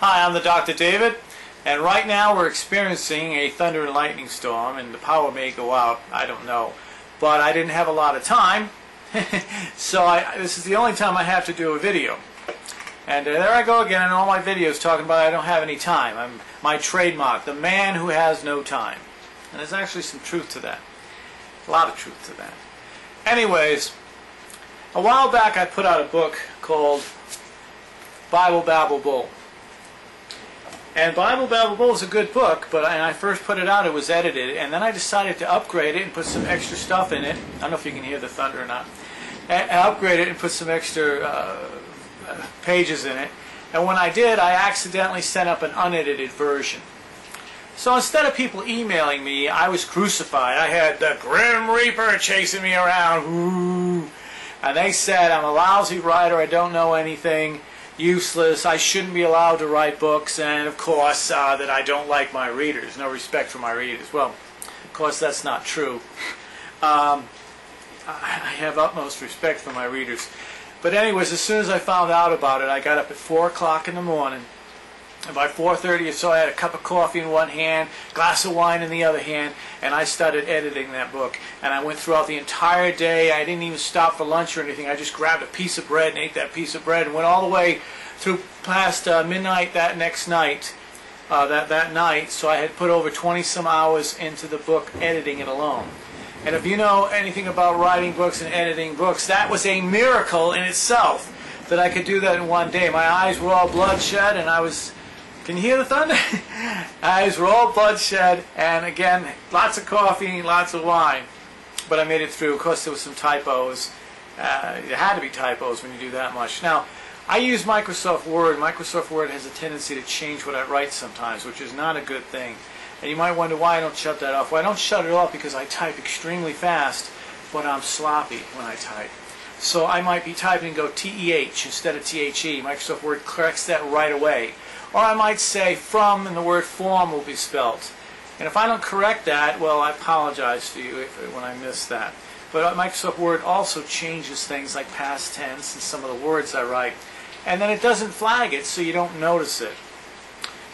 Hi, I'm the Dr. David, and right now we're experiencing a thunder and lightning storm, and the power may go out, I don't know. But I didn't have a lot of time, so this is the only time I have to do a video. And there I go again in all my videos talking about I don't have any time. I'm my trademark, the man who has no time. And there's actually some truth to that. A lot of truth to that. Anyways, a while back I put out a book called Bible Babble Bull. And Bible Babble Bull is a good book, but when I first put it out, it was edited, and then I decided to upgrade it and put some extra stuff in it. I don't know if you can hear the thunder or not. And upgrade it and put some extra pages in it. And when I did, I accidentally sent up an unedited version. So instead of people emailing me, I was crucified. I had the Grim Reaper chasing me around. Ooh. And they said I'm a lousy writer, I don't know anything, useless, I shouldn't be allowed to write books, and of course that I don't like my readers, no respect for my readers. Well, of course that's not true. I have utmost respect for my readers. But anyways, as soon as I found out about it, I got up at 4 o'clock in the morning. And by 4:30 or so, I had a cup of coffee in one hand, glass of wine in the other hand, and I started editing that book. And I went throughout the entire day. I didn't even stop for lunch or anything. I just grabbed a piece of bread and ate that piece of bread and went all the way through past midnight that next night, that night. So I had put over 20-some hours into the book, editing it alone. And if you know anything about writing books and editing books, that was a miracle in itself that I could do that in one day. My eyes were all bloodshot, and I was... Can you hear the thunder? Eyes were all bloodshot, and again, lots of coffee, lots of wine. But I made it through. Of course, there were some typos. There had to be typos when you do that much. Now, I use Microsoft Word. Microsoft Word has a tendency to change what I write sometimes, which is not a good thing. And you might wonder why I don't shut that off. Well, I don't shut it off because I type extremely fast, but I'm sloppy when I type. So I might be typing and go TEH instead of THE. Microsoft Word corrects that right away. Or I might say from, and the word form will be spelt. And if I don't correct that, well, I apologize to you when I miss that. But Microsoft Word also changes things like past tense and some of the words I write. And then it doesn't flag it, so you don't notice it.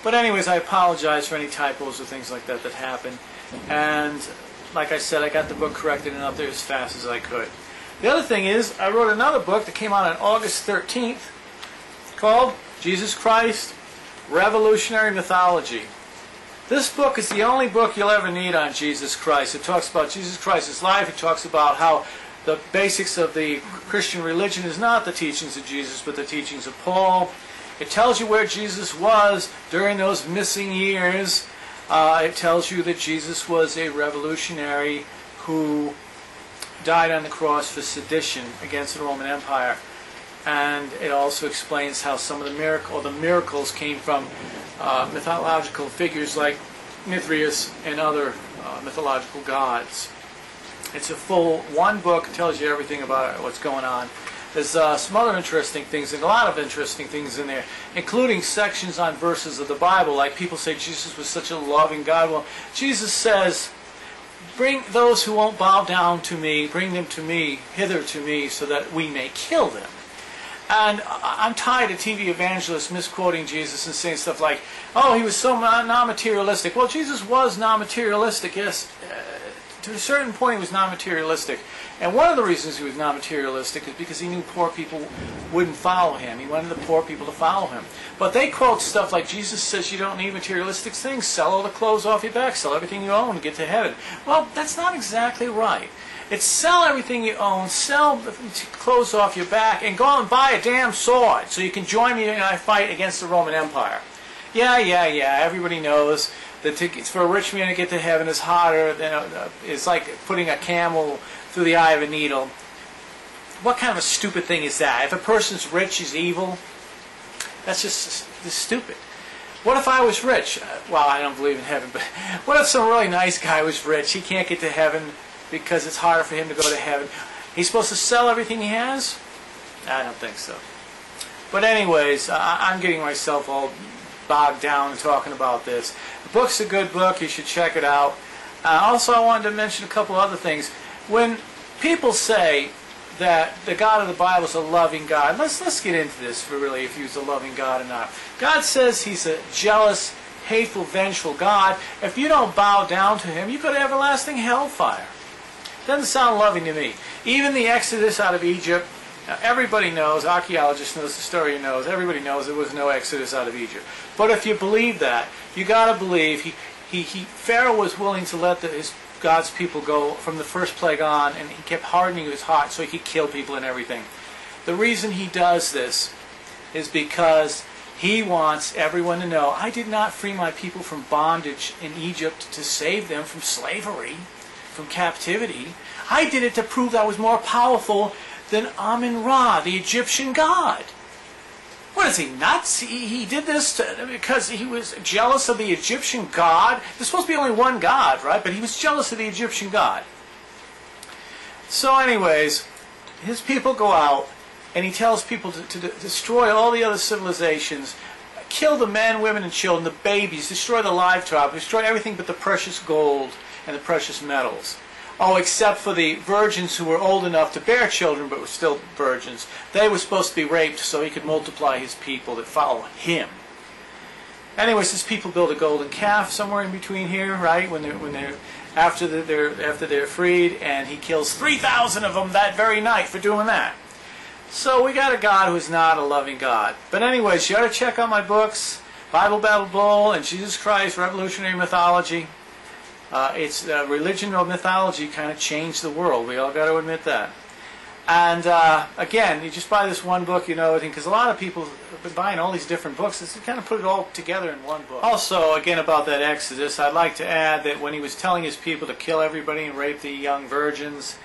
But anyways, I apologize for any typos or things like that that happen. And like I said, I got the book corrected and up there as fast as I could. The other thing is, I wrote another book that came out on August 13th called Jesus Christ, Revolutionary Mythology. This book is the only book you'll ever need on Jesus Christ. It talks about Jesus Christ's life. It talks about how the basics of the Christian religion is not the teachings of Jesus, but the teachings of Paul. It tells you where Jesus was during those missing years. It tells you that Jesus was a revolutionary who died on the cross for sedition against the Roman Empire. And it also explains how some of the miracles came from mythological figures like Mithridates and other mythological gods. It's a full one book, tells you everything about what's going on. There's some other interesting things, and a lot of interesting things in there, including sections on verses of the Bible. Like people say Jesus was such a loving God. Well, Jesus says, bring those who won't bow down to me, bring them to me, hither to me, so that we may kill them. And I'm tired of TV evangelists misquoting Jesus and saying stuff like, oh, he was so non-materialistic. Well, Jesus was non-materialistic, yes. To a certain point he was non-materialistic. And one of the reasons he was non-materialistic is because he knew poor people wouldn't follow him. He wanted the poor people to follow him. But they quote stuff like, Jesus says you don't need materialistic things. Sell all the clothes off your back. Sell everything you own and get to heaven. Well, that's not exactly right. It's sell everything you own, sell the clothes off your back, and go out and buy a damn sword so you can join me in a fight against the Roman Empire. Yeah, everybody knows the tickets for a rich man to get to heaven is harder than it's like putting a camel through the eye of a needle. What kind of a stupid thing is that? If a person's rich, he's evil. That's just stupid. What if I was rich? Well, I don't believe in heaven, but what if some really nice guy was rich? He can't get to heaven because it's harder for him to go to heaven. He's supposed to sell everything he has? I don't think so. But anyways, I'm getting myself all bogged down in talking about this. The book's a good book. You should check it out. Also, I wanted to mention a couple other things. When people say that the God of the Bible is a loving God. Let's get into this for really, if He's a loving God or not. God says He's a jealous, hateful, vengeful God. If you don't bow down to Him, you go to everlasting hellfire. Doesn't sound loving to me. Even the Exodus out of Egypt, now everybody knows, archaeologists knows, the story knows, everybody knows there was no Exodus out of Egypt. But if you believe that, you got to believe Pharaoh was willing to let God's people go from the first plague on, and he kept hardening his heart so he could kill people and everything. The reason he does this is because he wants everyone to know, I did not free my people from bondage in Egypt to save them from slavery, from captivity. I did it to prove that I was more powerful than Amun-Ra, the Egyptian god. What is he, nuts? He did this because he was jealous of the Egyptian god. There's supposed to be only one god, right? But he was jealous of the Egyptian god. So anyways, his people go out, and he tells people to destroy all the other civilizations, kill the men, women, and children, the babies, destroy the livestock, destroy everything but the precious gold and the precious metals. Oh, except for the virgins who were old enough to bear children but were still virgins. They were supposed to be raped so he could multiply his people that follow him. Anyways, his people build a golden calf somewhere in between here, right? After they're freed, and he kills 3,000 of them that very night for doing that. So we got a God who's not a loving God. But anyways, you ought to check out my books, Bible Babble Bull and Jesus Christ, Revolutionary Mythology. It's religion or mythology kind of changed the world. We all got to admit that. And again, you just buy this one book, you know everything, because a lot of people have been buying all these different books. It's kind of put it all together in one book. Also, again, about that Exodus, I'd like to add that when he was telling his people to kill everybody and rape the young virgins,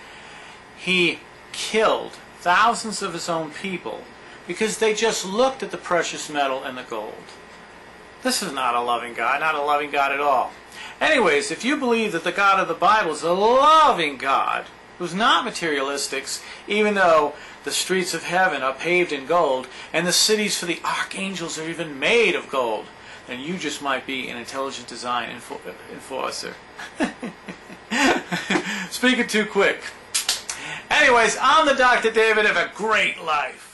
he killed thousands of his own people because they just looked at the precious metal and the gold. This is not a loving God, not a loving God at all. Anyways, if you believe that the God of the Bible is a loving God, who's not materialistic, even though the streets of heaven are paved in gold, and the cities for the archangels are even made of gold, then you just might be an intelligent design enforcer. Speaking too quick. Anyways, I'm the Dr. David. Have a great life.